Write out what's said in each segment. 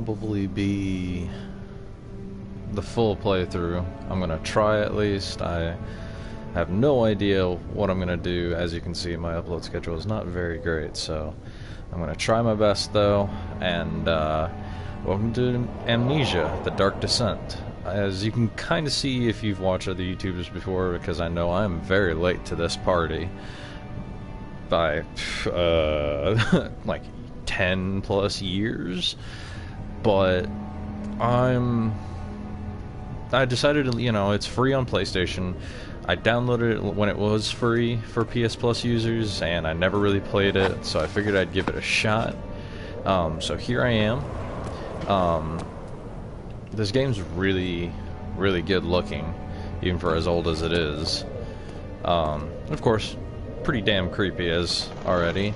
Probably be the full playthrough. I'm gonna try at least. I have no idea what I'm gonna do. As you can see, my upload schedule is not very great, so I'm gonna try my best though. And welcome to Amnesia, The Dark Descent. As you can kind of see if you've watched other YouTubers before, because I know I'm very late to this party by like 10 plus years. But I decided to, it's free on PlayStation. I downloaded it when it was free for PS Plus users, and I never really played it, so I figured I'd give it a shot. So here I am. This game's really, really good looking, even for as old as it is. Of course, pretty damn creepy as already.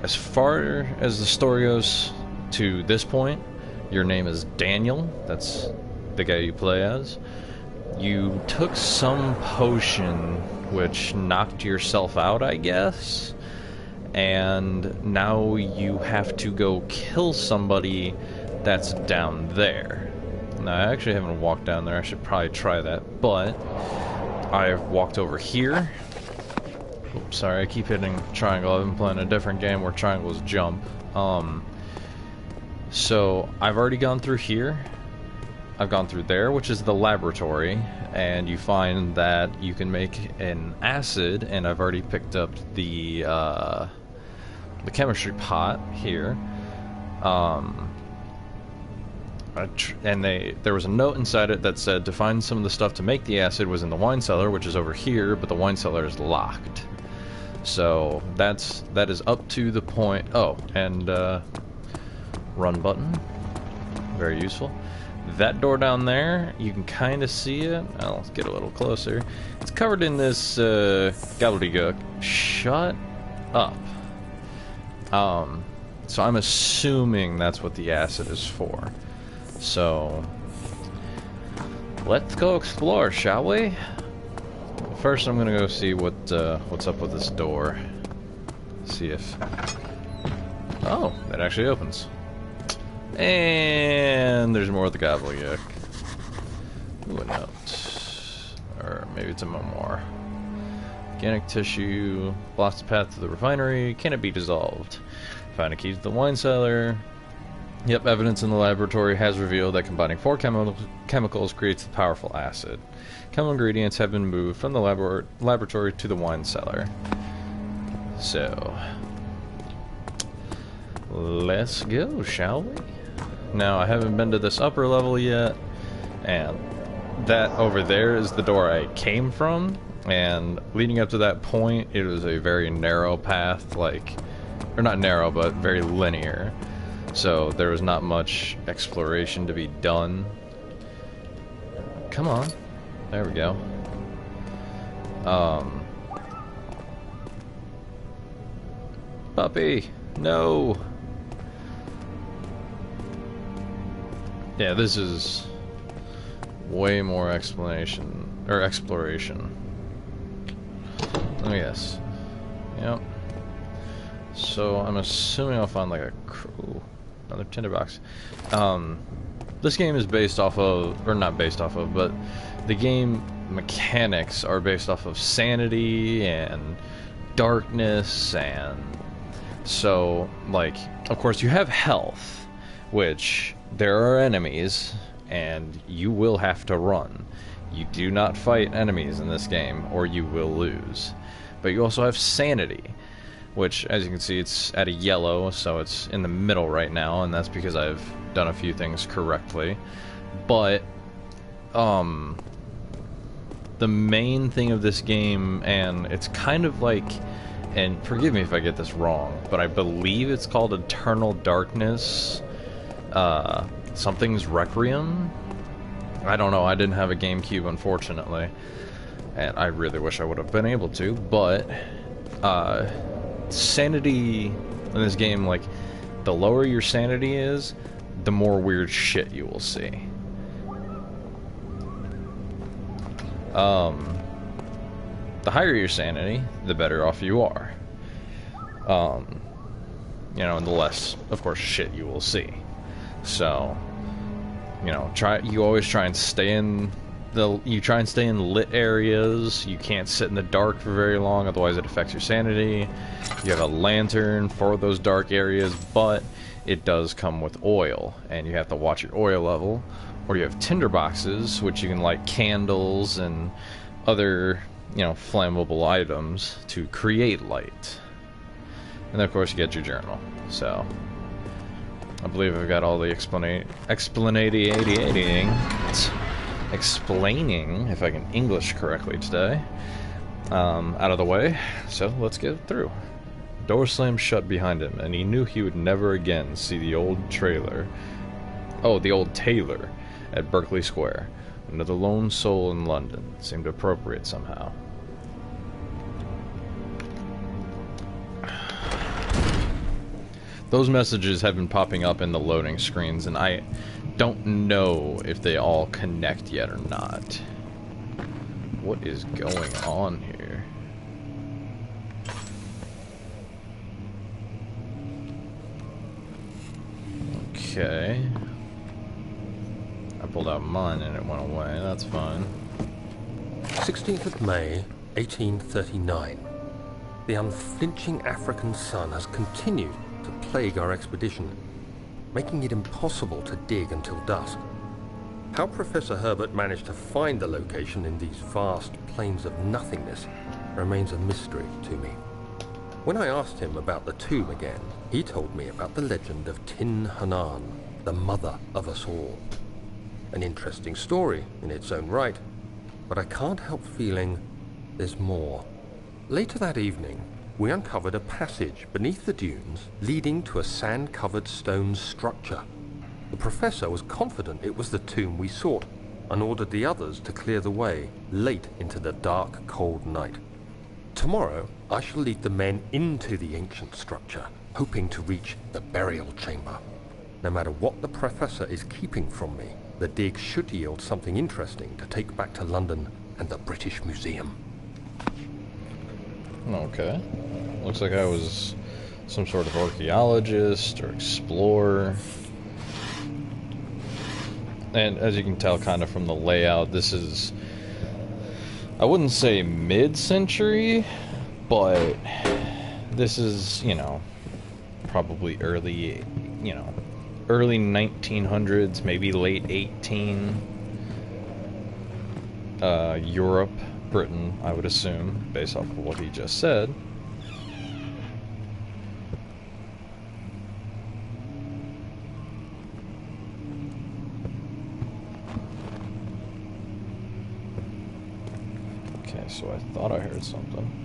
As far as the story goes to this point, your name is Daniel. That's the guy you play as. You took some potion which knocked yourself out, I guess, and now you have to go kill somebody that's down there. Now, I actually haven't walked down there. I should probably try that, but I've walked over here. Oops, sorry, I keep hitting triangle. I've been playing a different game where triangles jump. So I've already gone through here. I've gone through there, which is the laboratory, and you find that you can make an acid, and I've already picked up the chemistry pot here. And there was a note inside it that said to find some of the stuff to make the acid was in the wine cellar, which is over here, but the wine cellar is locked. So that is up to the point. Oh, and run button, very useful. That door down there, you can kind of see it. I'll get a little closer. It's covered in this gobbledygook. Shut up. So I'm assuming that's what the acid is for. So let's go explore, shall we? First, I'm gonna go see what's up with this door. See if. Oh, that actually opens. And there's more of the gobbledygook. Ooh, a note. Or maybe it's a memoir. Organic tissue blocks the path to the refinery. Can it be dissolved? Find a key to the wine cellar. Yep, evidence in the laboratory has revealed that combining 4 chemicals creates the powerful acid. Chemical ingredients have been moved from the laboratory to the wine cellar. So, let's go, shall we? Now, I haven't been to this upper level yet, and that over there is the door I came from, and leading up to that point, it was a very narrow path, or not narrow, but very linear. So there was not much exploration to be done. Come on. There we go. Puppy! No! Yeah, this is way more exploration. Let me guess. Yep. So I'm assuming I'll find like another tinderbox. This game is based off of, or not based off of, but the game mechanics are based off of sanity and darkness, and so, of course you have health, which there are enemies, and you will have to run. You do not fight enemies in this game, or you will lose. But you also have sanity, which, as you can see, it's at a yellow, so it's in the middle right now, and that's because I've done a few things correctly. But, the main thing of this game, and it's kind of like, and forgive me if I get this wrong, but I believe it's called Eternal Darkness, something's Requiem? I don't know, I didn't have a GameCube, unfortunately, and I really wish I would have been able to, but, sanity in this game, the lower your sanity is, the more weird shit you will see. The higher your sanity, the better off you are. And the less, of course, shit you will see. So, you know, you always try and stay in lit areas. You can't sit in the dark for very long, otherwise it affects your sanity. You have a lantern for those dark areas, but it does come with oil, and you have to watch your oil level. Or you have tinder boxes, which you can light candles and other, you know, flammable items to create light. And then, of course, you get your journal. So, I believe I've got all the explaining, if I can English correctly today, out of the way. So, let's get through. Door slammed shut behind him, and he knew he would never again see the old tailor at Berkeley Square. Another lone soul in London seemed appropriate somehow. Those messages have been popping up in the loading screens, and I don't know if they all connect yet or not. What is going on here? Okay. I pulled out mine and it went away. That's fine. 16th of May, 1839. The unflinching African sun has continued to plague our expedition, making it impossible to dig until dusk. How Professor Herbert managed to find the location in these vast plains of nothingness remains a mystery to me. When I asked him about the tomb again, he told me about the legend of Tin Hanan, the mother of us all. An interesting story in its own right, but I can't help feeling there's more. Later that evening, we uncovered a passage beneath the dunes leading to a sand-covered stone structure. The professor was confident it was the tomb we sought and ordered the others to clear the way late into the dark, cold night. Tomorrow, I shall lead the men into the ancient structure, hoping to reach the burial chamber. No matter what the professor is keeping from me, the dig should yield something interesting to take back to London and the British Museum. Okay. Looks like I was some sort of archaeologist or explorer. And as you can tell kind of from the layout, this is, I wouldn't say mid-century, but this is, you know, probably early 1900s, maybe late 18. Europe, Britain, I would assume, based off of what he just said. Okay, so I thought I heard something.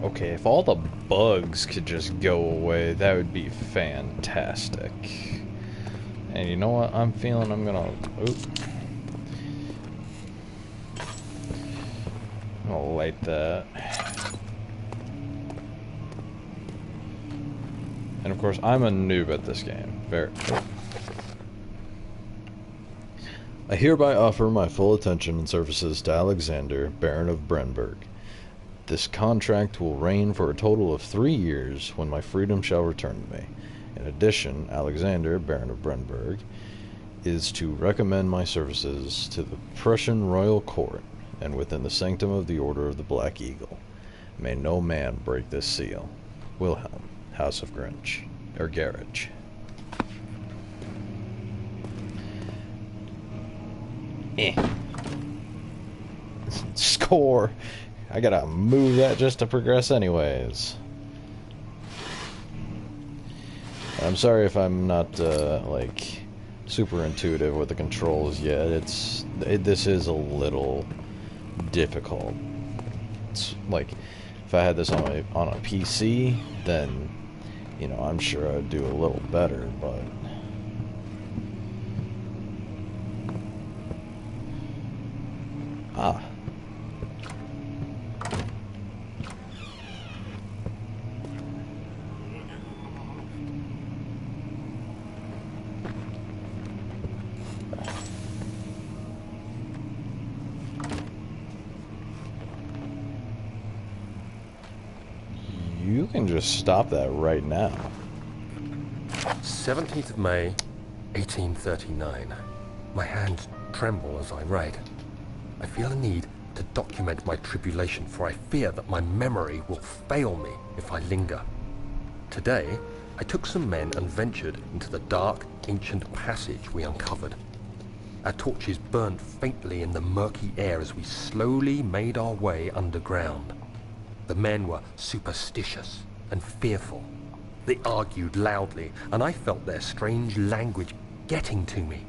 Okay, if all the bugs could just go away, that would be fantastic. And you know what? I'm feeling I'm gonna light that. And of course, I'm a noob at this game. I hereby offer my full attention and services to Alexander, Baron of Brenberg. This contract will reign for a total of 3 years, when my freedom shall return to me. In addition, Alexander, Baron of Brenberg, is to recommend my services to the Prussian royal court, and within the sanctum of the Order of the Black Eagle. May no man break this seal. Wilhelm, House of Grinch, or Garage. Score! I gotta move that just to progress anyways. I'm sorry if I'm not, like, super intuitive with the controls yet. This is a little difficult. It's like, if I had this on a PC, then, you know, I'm sure I'd do a little better, but... You can just stop that right now. 17th of May, 1839. My hands tremble as I write. I feel a need to document my tribulation, for I fear that my memory will fail me if I linger. Today, I took some men and ventured into the dark, ancient passage we uncovered. Our torches burnt faintly in the murky air as we slowly made our way underground. The men were superstitious and fearful. They argued loudly, and I felt their strange language getting to me.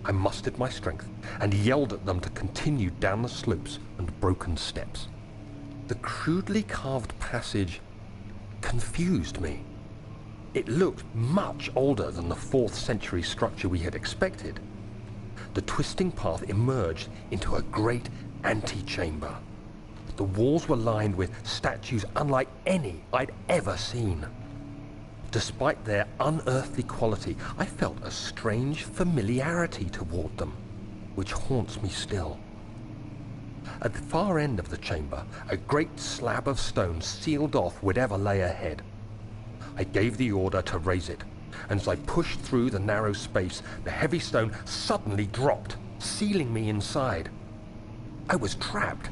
I mustered my strength and yelled at them to continue down the slopes and broken steps. The crudely carved passage confused me. It looked much older than the 4th century structure we had expected. The twisting path emerged into a great antechamber. The walls were lined with statues unlike any I'd ever seen. Despite their unearthly quality, I felt a strange familiarity toward them, which haunts me still. At the far end of the chamber, a great slab of stone sealed off whatever lay ahead. I gave the order to raise it, and as I pushed through the narrow space, the heavy stone suddenly dropped, sealing me inside. I was trapped.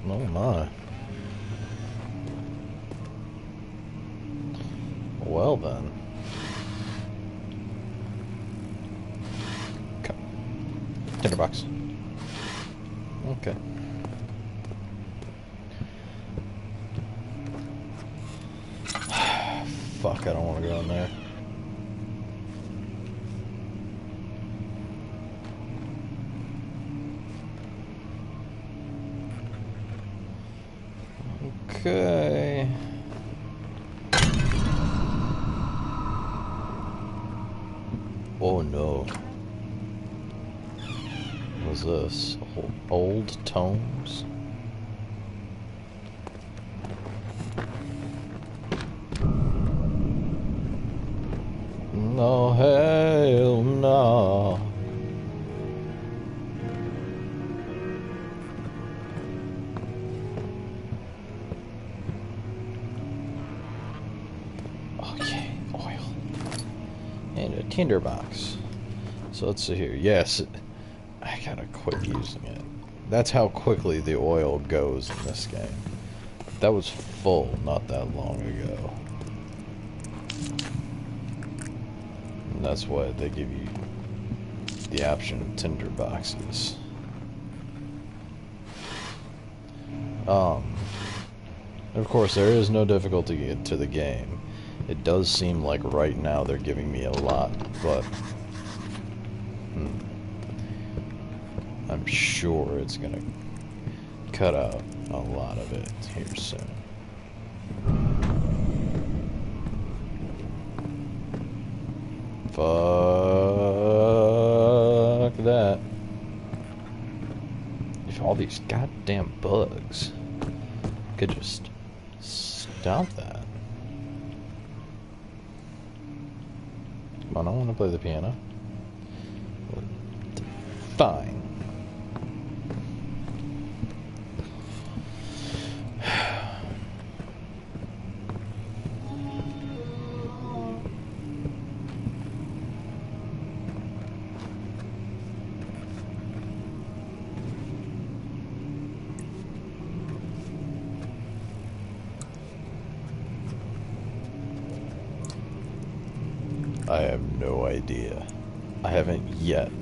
Oh my. Well then. Okay. Tinderbox. Okay. Fuck, I don't want to go in there. Okay. Oh no. What's this? Old tomes? No, hell no. Okay, oil. And a tinderbox. So let's see here. Yes, I gotta quit using it. That's how quickly the oil goes in this game. That was full not that long ago. And that's why they give you the option of tinder boxes. Of course, there is no difficulty to the game. It does seem like right now they're giving me a lot, but I'm sure it's gonna cut out a lot of it here soon. Fuck that. If all these goddamn bugs could just stop that. Come on, I want to play the piano. Fine. I have no idea. I haven't yet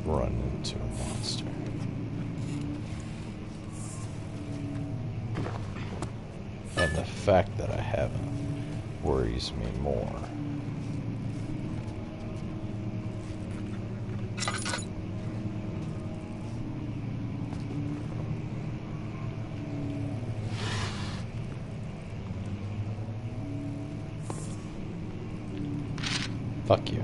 run into a monster. And the fact that I haven't worries me more. Fuck you.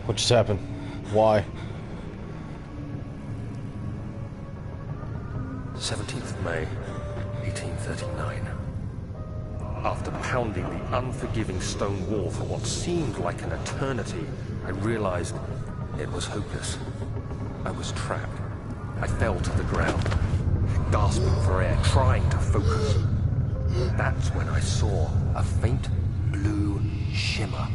What just happened? Why? 17th of May, 1839. After pounding the unforgiving stone wall for what seemed like an eternity, I realized it was hopeless. I was trapped. I fell to the ground, gasping for air, trying to focus. That's when I saw a faint blue shimmer.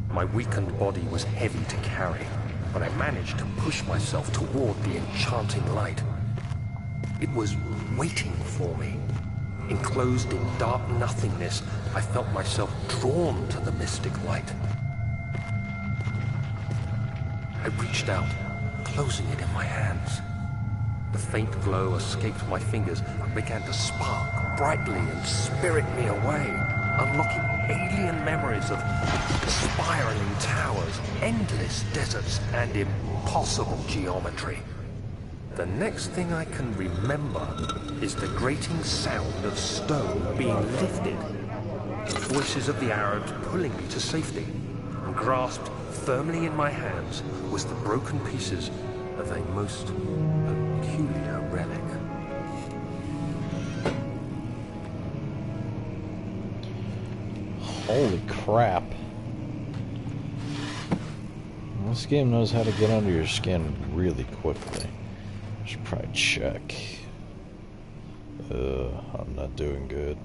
My weakened body was heavy to carry, but I managed to push myself toward the enchanting light. It was waiting for me. Enclosed in dark nothingness, I felt myself drawn to the mystic light. I reached out, closing it in my hands. The faint glow escaped my fingers and began to spark brightly and spirit me away, unlocking alien memories of spiraling towers, endless deserts, and impossible geometry. The next thing I can remember is the grating sound of stone being lifted, the voices of the Arabs pulling me to safety, and grasped firmly in my hands was the broken pieces of a most peculiar relic. Holy crap. This game knows how to get under your skin really quickly. I should probably check. I'm not doing good.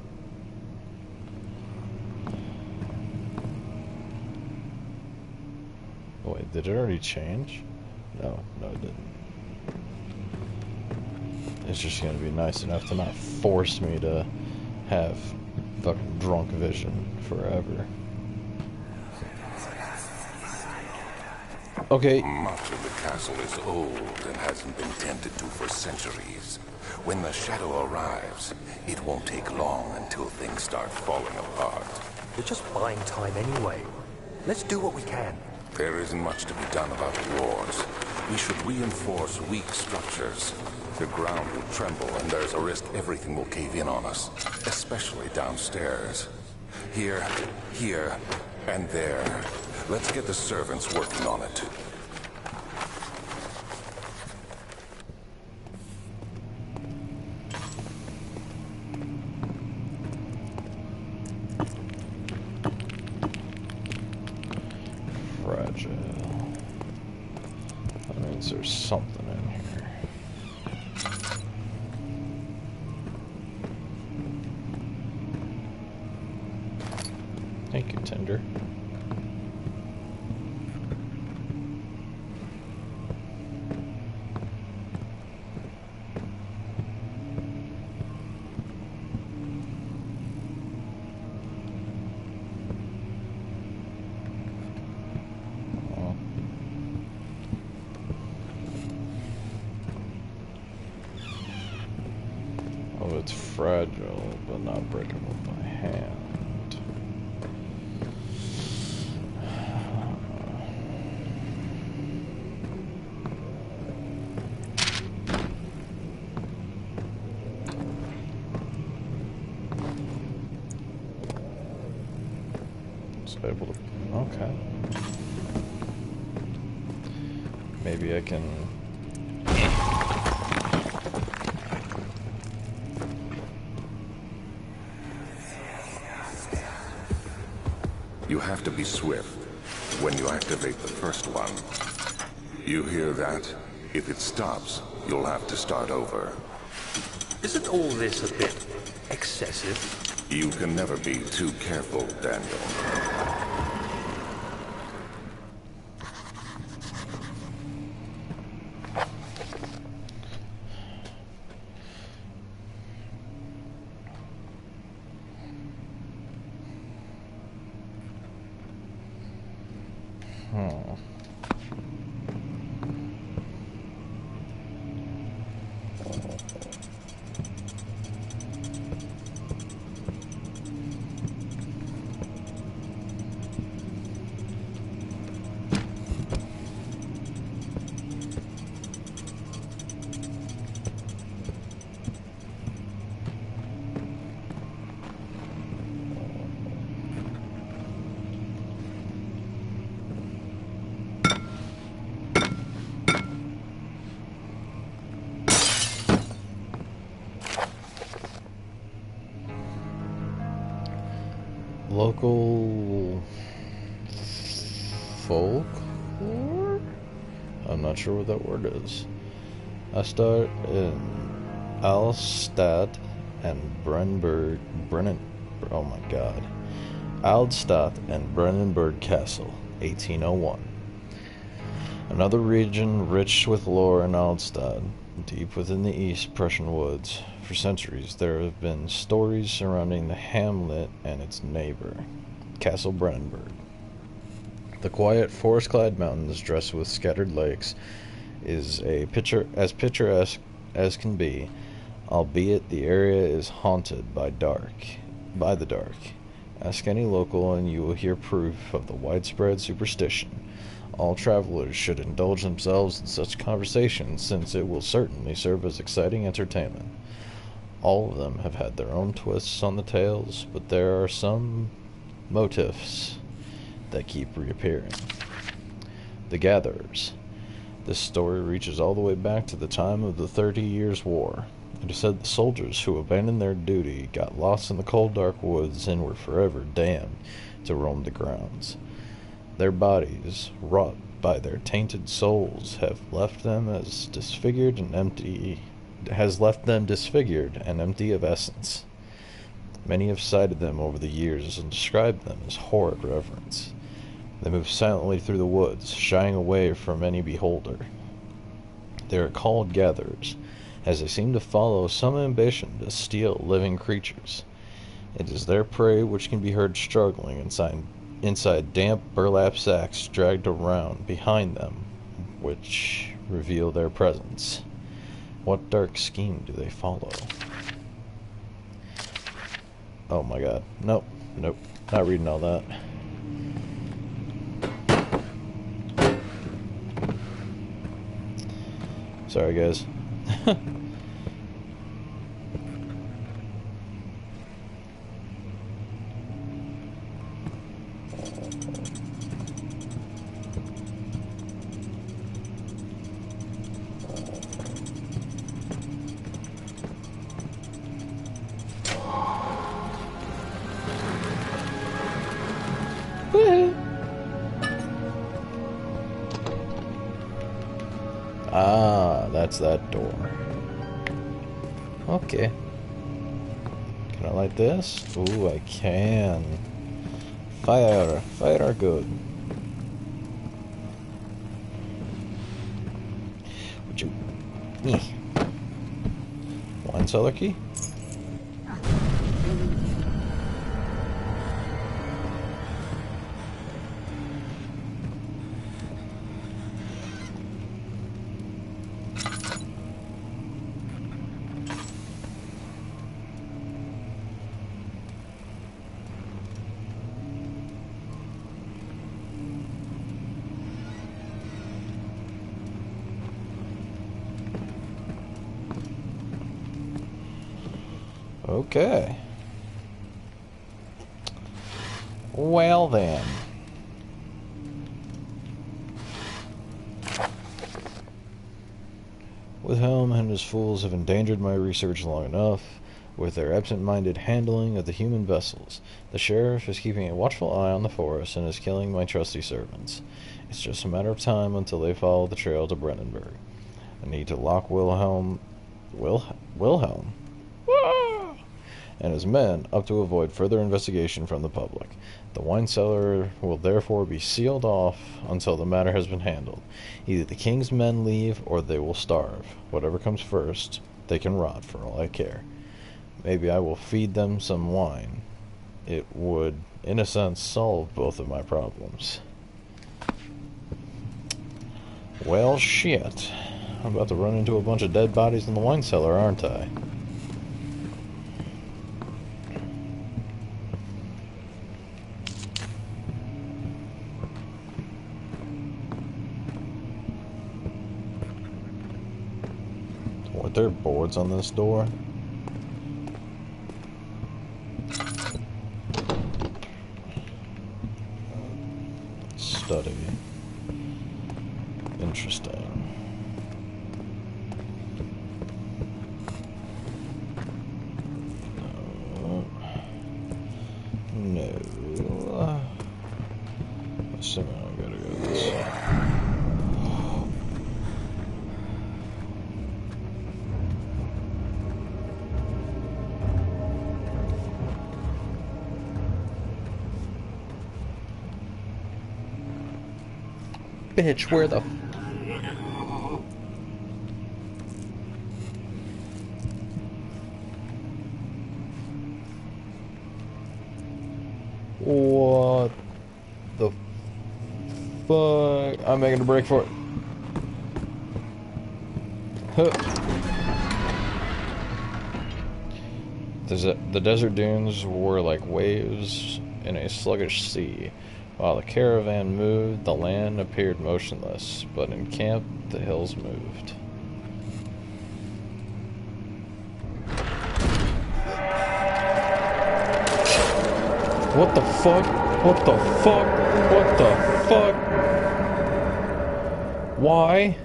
Wait, did it already change? No, it didn't. It's just gonna be nice enough to not force me to have fucking drunk vision forever. Okay. Much of the castle is old and hasn't been tended to for centuries. When the shadow arrives, it won't take long until things start falling apart. We're just buying time anyway. Let's do what we can. There isn't much to be done about the wars. We should reinforce weak structures. The ground will tremble and there's a risk everything will cave in on us, especially downstairs. Here, and there. Let's get the servants working on it. Fragile. That means there's something in here. Thank you, Tinder. Oh, it's fragile, but not breakable by hand. Able to, okay. Maybe I can. You have to be swift when you activate the first one. You hear that? If it stops, you'll have to start over. Isn't all this a bit excessive? You can never be too careful, Daniel. local folklore? I'm not sure what that word is. I start in Alstadt and oh my god. Alstadt and Brennenburg Castle, 1801. Another region rich with lore in Alstadt, deep within the East Prussian woods. For centuries, there have been stories surrounding the hamlet and its neighbor, Castle Brennenburg. The quiet, forest-clad mountains, dressed with scattered lakes, is as picturesque as can be, albeit the area is haunted by the dark. Ask any local and you will hear proof of the widespread superstition. All travelers should indulge themselves in such conversations, since it will certainly serve as exciting entertainment. All of them have had their own twists on the tales, but there are some motifs that keep reappearing. The Gatherers. This story reaches all the way back to the time of the 30 Years' War. It is said the soldiers who abandoned their duty got lost in the cold dark woods and were forever damned to roam the grounds. Their bodies, wrought by their tainted souls, have left them disfigured and empty of essence. Many have cited them over the years and described them as horrid reverence. They move silently through the woods, shying away from any beholder. They are called gatherers, as they seem to follow some ambition to steal living creatures. It is their prey which can be heard struggling inside damp burlap sacks dragged around behind them, which reveal their presence. What dark scheme do they follow? Oh my god. Nope. Not reading all that. Sorry, guys. Ah, that's that door. Okay. Can I light this? Ooh, I can. Fire good. Would you... Wine cellar key? Okay. Well then. Wilhelm and his fools have endangered my research long enough with their absent-minded handling of the human vessels. The sheriff is keeping a watchful eye on the forest and is killing my trusty servants. It's just a matter of time until they follow the trail to Brennenburg. I need to lock Wilhelm and his men up to avoid further investigation from the public. The wine cellar will therefore be sealed off until the matter has been handled. Either the king's men leave or they will starve. Whatever comes first, they can rot for all I care. Maybe I will feed them some wine. It would, in a sense, solve both of my problems. Well, shit. I'm about to run into a bunch of dead bodies in the wine cellar, aren't I? Weren't there boards on this door? Study. Interesting. No. Assuming I gotta go this way. Bitch, where the... What the fuck? I'm making a break for it. Huh. The desert dunes were like waves in a sluggish sea. While the caravan moved, the land appeared motionless, but in camp, the hills moved. What the fuck? What the fuck? What the fuck? Why?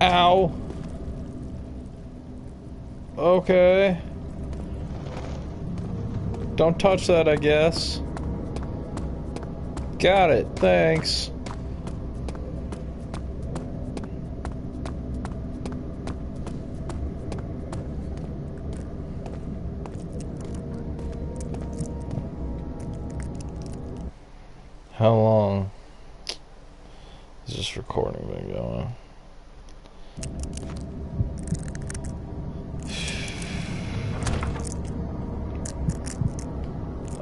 Ow. Okay. Don't touch that, I guess. Got it, thanks. How long has this recording been going?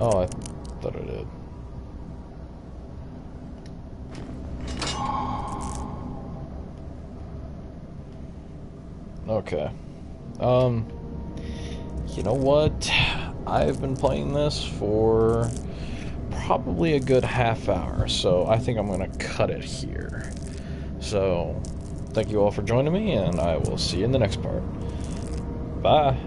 Oh, I thought I did. Okay. You know what? I've been playing this for probably a good half hour, so I think I'm gonna cut it here. So, thank you all for joining me, and I will see you in the next part. Bye.